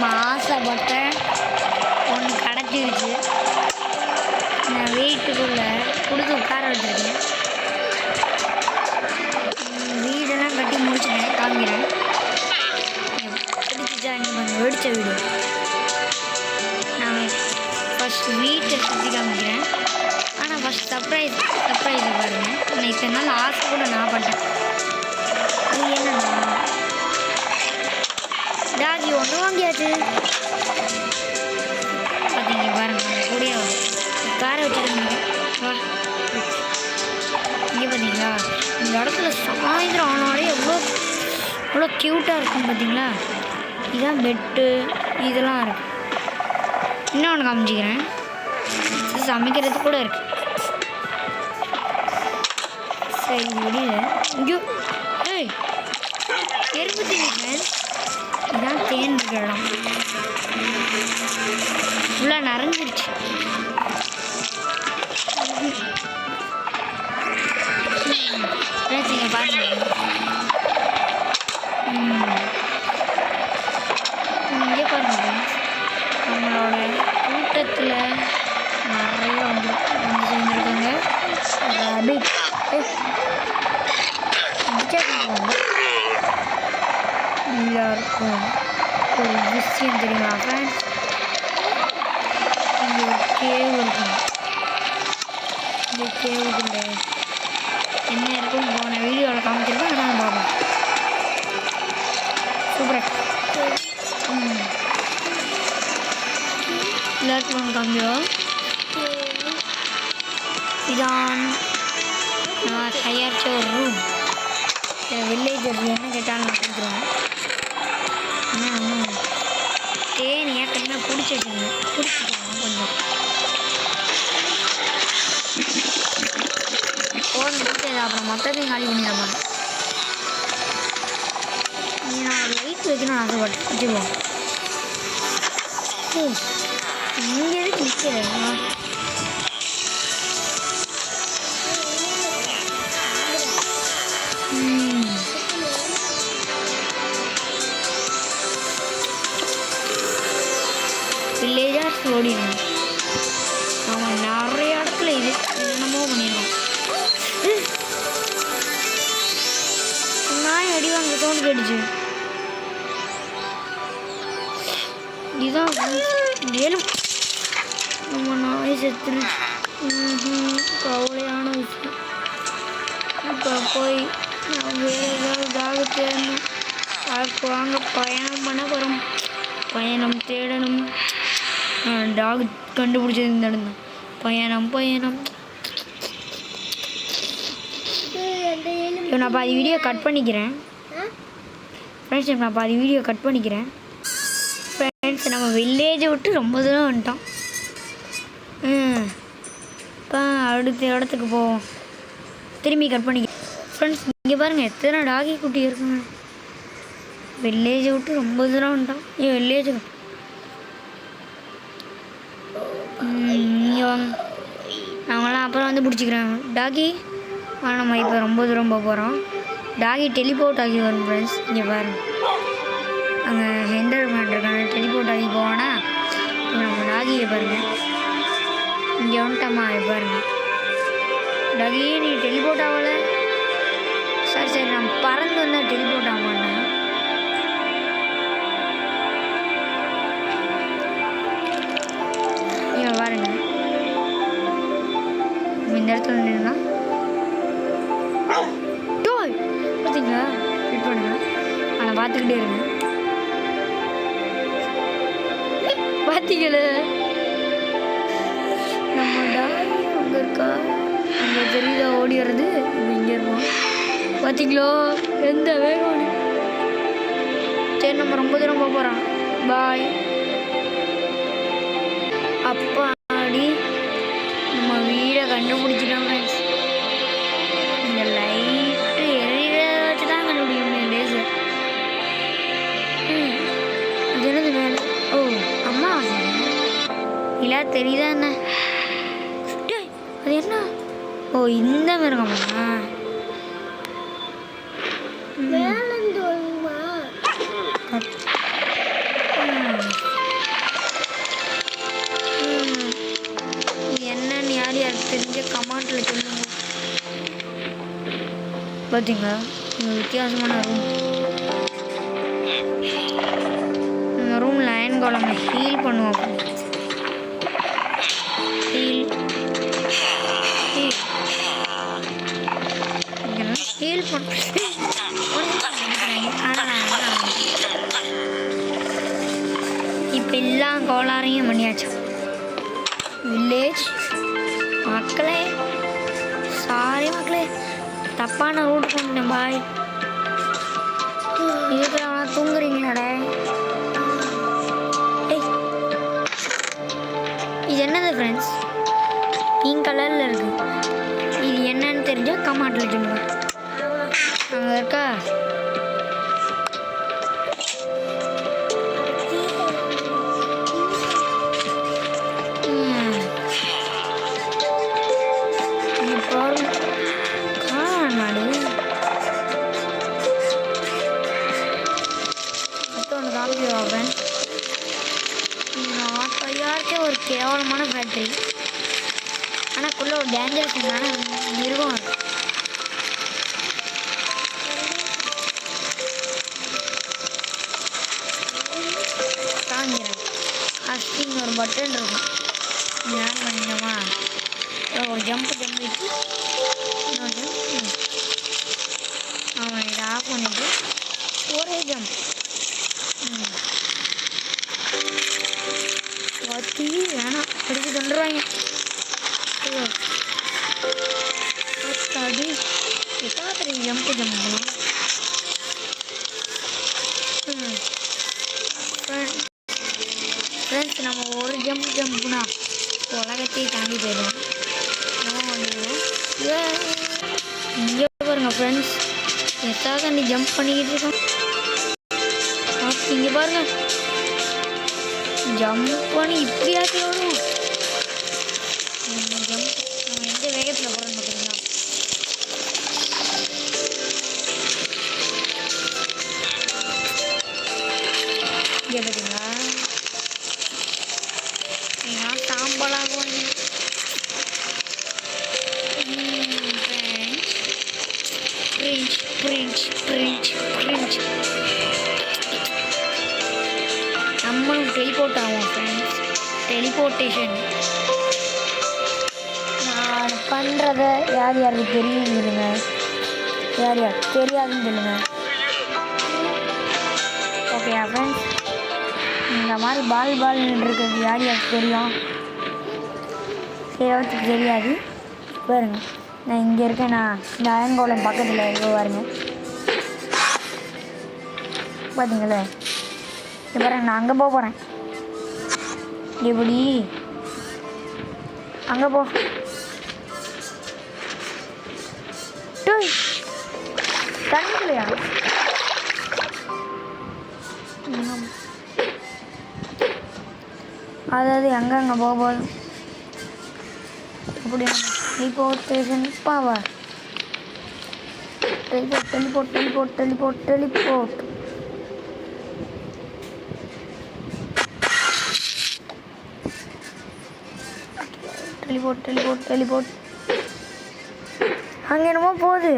நம்ம ஆசைப்பட்ட ஒன்று கிடச்சிருச்சு. நான் வீட்டுக்குள்ளே கொடுத்து உட்கார வச்சுருக்கேன். வீடெல்லாம் கட்டி முடிச்சுட்டேன், காமிக்கிறேன். பிடிச்சிச்சா? நீங்கள் கொஞ்சம் வெடித்த வீடு. நான் ஃபஸ்ட் வீட்டை சுற்றி காமிக்கிறேன். ஆனால் ஃபஸ்ட் சர்ப்ரைஸை பாருங்கள். நான் இத்தனை நாள் ஆசை கூட நான் பட்டேன். அது என்னன்னா டாகி ஒன்று வாங்கியாச்சு. பார்த்தீங்க பாருங்கள், கூடிய காரை வச்சுருந்தீங்க. வா இங்கே பார்த்தீங்களா, இந்த இடத்துல சாயந்தரம் ஆனாலே எவ்வளோ க்யூட்டாக இருக்கும் பார்த்தீங்களா. இதுதான் பெட்டு, இதெல்லாம் இருக்குது. இன்னொன்று காமிச்சிக்கிறேன், சமைக்கிறது கூட இருக்குது. சரி வெளியில் இங்கோ ஏய் எறும்பு திணிக்கிறேன். இதுதான் தேன் இருக்கிற இடம். ஃபுல்லாக நிறைஞ்சிருச்சு. நீங்கள் பாருங்க, இங்கே பாருங்க, நம்மளோட கூட்டத்தில் நிறைய வந்து சேர்ந்துருக்காங்க. ரேபிட் எல்லாருக்கும் ஒரு விஷயம் தெரியுமா ஃப்ரெண்ட்ஸ்? இங்கே ஒரு கேவ் இருக்கும். இந்த கேவுக்குள்ள என்ன இருக்கும் போன வீடியோவில் காமிச்சிருக்கோம். ஆனால் பார்ப்போம். சூப்பராக எல்லாருக்கும் காமிக்கிறோம். இதான் நான் தயாரித்த ஒரு ரூம். வில்லேஜர் என்ன கேட்டாலும் நான் கொடுத்துருவேன். ஆனால் தேன் ஏற்கனவே பிடிச்சி வச்சுருந்தேன், பிடிச்சிட்டாங்க கொஞ்சம் போன பிடிச்சது. அப்புறம் மொத்தத்தையும் காலி பண்ணிடுவாங்க. நான் லைட் வைக்கணும்னு ஆசைப்பட்டேன். வச்சுக்குவோம். இங்கே எதுக்கு நிற்கிறேன்? வில்லேஜர்ஸ் ஓடிடுவோம். அவன் நிறைய இடத்துல இது என்னமோ பண்ணிடுவான். நாய் அடி வாங்க சவுண்ட் கேட்டுச்சு. இதுதான் மேலும் நம்ம நாய் செத்துருச்சு. கவலையான விஷயம். இப்போ போய் நான் வேறு ஏதாவது டாகு தேடணும். அதுக்கு வாங்க பயணம் பண்ண போகிறோம். பயணம் தேடணும். டாக் கண்டுபிடிச்சது இந்த இடம் தான். பயணம் இப்போ நான் பாதி வீடியோ கட் பண்ணிக்கிறேன் ஃப்ரெண்ட்ஸ். நான் பாதி வீடியோ கட் பண்ணிக்கிறேன் ஃப்ரெண்ட்ஸ். நம்ம வில்லேஜை விட்டு ரொம்ப தூரம் வந்துட்டோம். இப்போ அடுத்த இடத்துக்கு போவோம். திரும்பி கட் பண்ணிக்கிறேன் ஃப்ரெண்ட்ஸ். இங்கே பாருங்கள் எத்தனை டாகி குட்டி இருக்குங்க. வில்லேஜை விட்டு ரொம்ப தூரம் வந்துட்டோம். வில்லேஜுக்கு இங்கே வாங்க, நாங்களாம் அப்புறம் வந்து பிடிச்சிக்கிறேன் டாகி. ஆனால் நம்ம இப்போ ரொம்ப தூரம் போக போகிறோம். டாகி டெலிபோர்ட் ஆகி வரும் ஃப்ரெண்ட்ஸ். இங்கே பாருங்கள், அங்கே ஹெண்டர் பண்ணிருக்காங்க. டெலிபோர்ட் ஆகி போவானா நம்ம டாகியை பாருங்கள். இங்கே வந்துட்டோமா? பாருங்கள் டாகி, நீ டெலிபோர்ட் ஆகலை. சரி நான் பறந்து வந்தால் டெலிபோர்ட் ஆக மாட்டேன். பாருங்க இந்த இடத்துல நின்னா பார்த்தீங்களா? வெயிட் பண்ணுங்க, ஆனால் பார்த்துக்கிட்டே இருங்க. பார்த்தீங்களே நம்ம டாகி அங்கே இருக்கா? அங்கே தெரியுதா ஓடி வர்றது? இங்கே இருக்கோம். பார்த்தீங்களோ எந்த வேகம். சரி நம்ம ரொம்ப தூரம் போக போகிறோம். பாய். அப்பாடி நம்ம வீடை கண்டுபிடிச்சிட்டோம் ஃப்ரெண்ட்ஸ். இந்த லைட்டு எரியறத வச்சு தான் கண்டுபிடிக்க முடியும் லேசர். அது என்னது மேலே? ஓ அம்மா இல்லை தெரியுதா என்ன? அது என்ன? ஓ இந்த மிருகமா? பார்த்தீங்க வித்தியாசமான ரூம். இந்த ரூம் லயன் கோலம் ஹீல் பண்ணுவோம். ஹீல் ஹீல் பண்ணுறேன். இப்போ எல்லா கோளாறையும் பண்ணியாச்சு. வில்லேஜ் மக்களே, சாரி மக்களே, தப்பான ரூட் கொண்டேன் பாய். இதுக்கு நான் தூங்குறீங்களாடே? இது என்னது ஃப்ரெண்ட்ஸ்? பிங்க் கலரில் இருக்கு. இது என்னன்னு தெரிஞ்சால் கமெண்ட்டில் சொல்லுங்க. அங்கே இருக்கா? ஒரு கேவலமான ஃபேக்ட்ரி, ஆனால் குள்ள ஒரு டேஞ்சரஸான மிருகம் இருக்கு. தாங்கிறேன். அஸ்டிங் ஒரு பட்டன் இருக்கும். ஏன் பண்ணிட்டோமா? ஒரு ஜம்ப் விட்டு இன்னொரு ஜம்ப். ஆமாம், இதை ஆஃப் பண்ணிட்டு ஒரே ஜம்ப். பத்தி வேணாம், பிடிச்சி தந்துடுவாங்க. அடி எத்தனை ஜம்ப் பண்ணணும். ஃப்ரெண்ட்ஸ், நம்ம ஒரு ஜம்ப்னா உலகத்தையே தாண்டி போயிடுவோம். இங்கே பாருங்க ஃப்ரெண்ட்ஸ், எத்தாக நீ ஜம்ப் பண்ணிக்கிட்டு இருக்கோம். இங்கே பாருங்க, ஜம்ப் பண்ணி இப்படியாச்சு வரும். ஜம்ப் நம்ம எந்த வேகத்தில் போகிறோன்னு பார்த்தீங்கன்னா, இங்கே பார்த்தீங்களா? நான் சாம்பலாகும். நம்மளும் டெலிபோர்ட் ஆகும் ஃப்ரெண்ட்ஸ். டெலிபோர்ட்டேஷன் நான் பண்ணுறத யார் யாருக்கு தெரியும் சொல்லுங்க, யார் யார் தெரியாதுன்னு சொல்லுங்க. ஓகே ஃப்ரெண்ட்ஸ், இந்த மாதிரி பால்னு இருக்கிறது யார் யாருக்கு தெரியும்? சிலவத்துக்கு தெரியாது. பாருங்க, நான் இங்கே இருக்கேன். நான் இந்த அயன்கோலம் பக்கத்தில் இருக்க பாருங்க. பார்த்தீங்களே, இப்போ பாருங்க, நான் அங்கே போக போகிறேன். எப்படி அங்கே போ தண்ணிலையா? அதாவது அங்கே போகும்போது அப்படி டெலிபோர்ட்டேஷன் பவர். டெலிபோர்ட். அங்கே என்னமோ போகுது.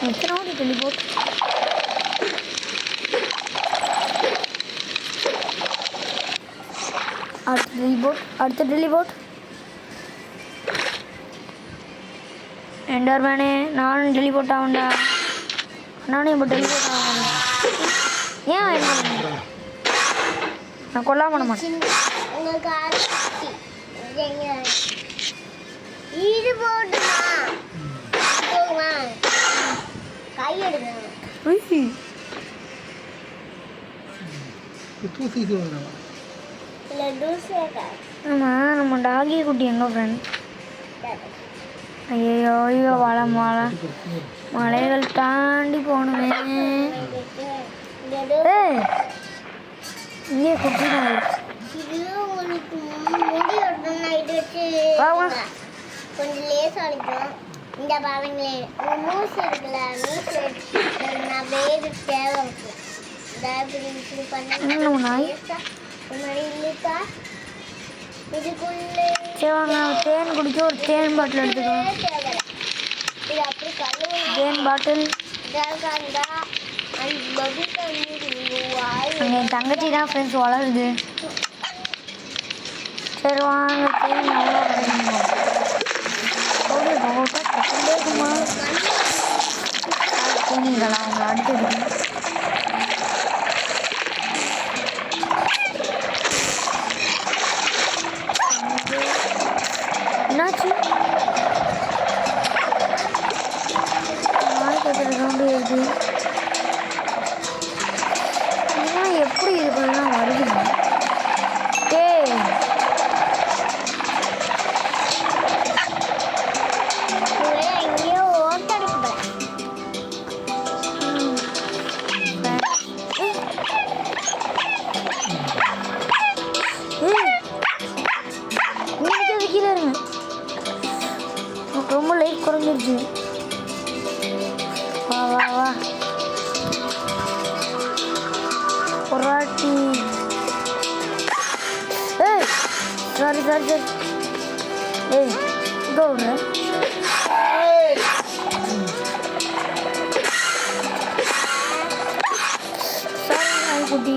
எத்தனாவது டெலிபோர்ட்? அடுத்த டெலிபோர்ட். எண்டர்மேனே, நானும் டெலிபோர்ட் ஆகுண்டா. நானும் இப்போ டெலிபோர்ட் ஆகும். ஏன் நான் கொல்லாம பண்ண மாட்டேன். ஆமாம், நம்ம டாகி குட்டி எங்க ஃப்ரெண்ட்? ஐயோ மலைகள் தாண்டி போகணுமே. இங்கே குட்டி தான் கொஞ்சம் லேசாக அடிக்கும். இந்த பாருங்களே, மூஸ் இருக்குல்ல, மூஸ் வேறு தேவை இருக்கும். இப்படி பண்ணி முன்னாடி இல்லைக்கா இதுக்குள்ளே சரி வாங்க தேன் குடிக்க ஒரு தேன் பாட்டில் எடுத்துக்கலாம். இது அப்படி கழுவு தேன் பாட்டில் இருந்தா அந்த பபிள் தண்ணி வாய் அங்கே என் தங்கச்சி தான் ஃப்ரெண்ட்ஸ் வளருது. சரி வாங்க தேன் எவ்வளோ கிடைக்குமா ஓடி போட்டா பக்கத்துலேயே இருக்குமா தூங்கிங்களா அவங்க அடுத்தது என்னாச்சு நாளைக்கு எத்தனை சவுண்டு வருது இதெல்லாம் எப்படி இதுக்குள்ளலாம் வருதுங்க டேய் எங்கேயோ ஓட்டடிக்கு கீழே இருங்க ரொம்ப லைட் குறைஞ்சிருச்சு. வா வா வா ஒரு வாட்டி ஏய் சாரி சாரி சாரி ஏய் இதோ விடுறேன் சாரி நாய்க்குட்டி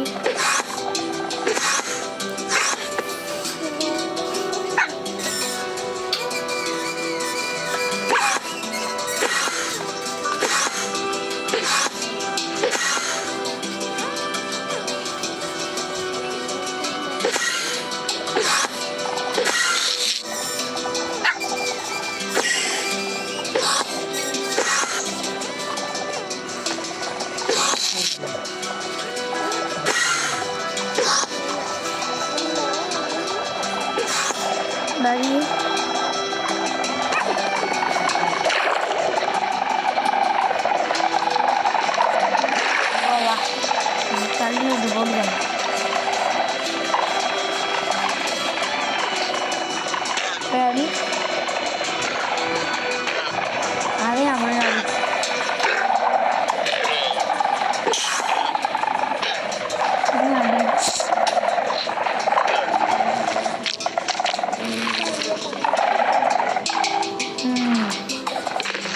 டாடி வா தள்ளி விட்டு போடுங்க டாடி அதே அப்படியே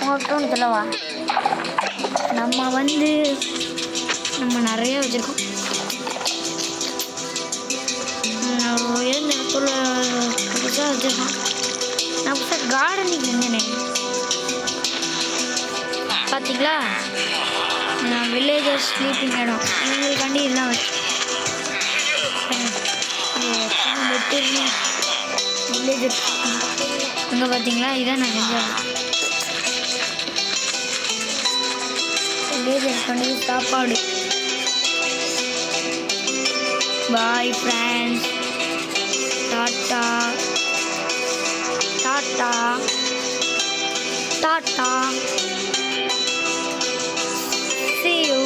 உங்கள்கிட்ட சொல்லவா நம்ம நிறைய வச்சுருக்கோம். உயர்ந்த இடத்துல புதுசாக வச்சுருக்கோம். நான் புதுசாக கார்டனிங் செஞ்சேன் பார்த்தீங்களா வில்லேஜர் ஸ்லீப்பிங் இடம் எங்களுக்காண்டி இதெல்லாம் வச்சு வில்லேஜர் அங்கே பார்த்தீங்களா இதான் நான் செஞ்சேன். வில்லேஜர் பண்ணி சாப்பாடு. Bye friends tata tata tata see you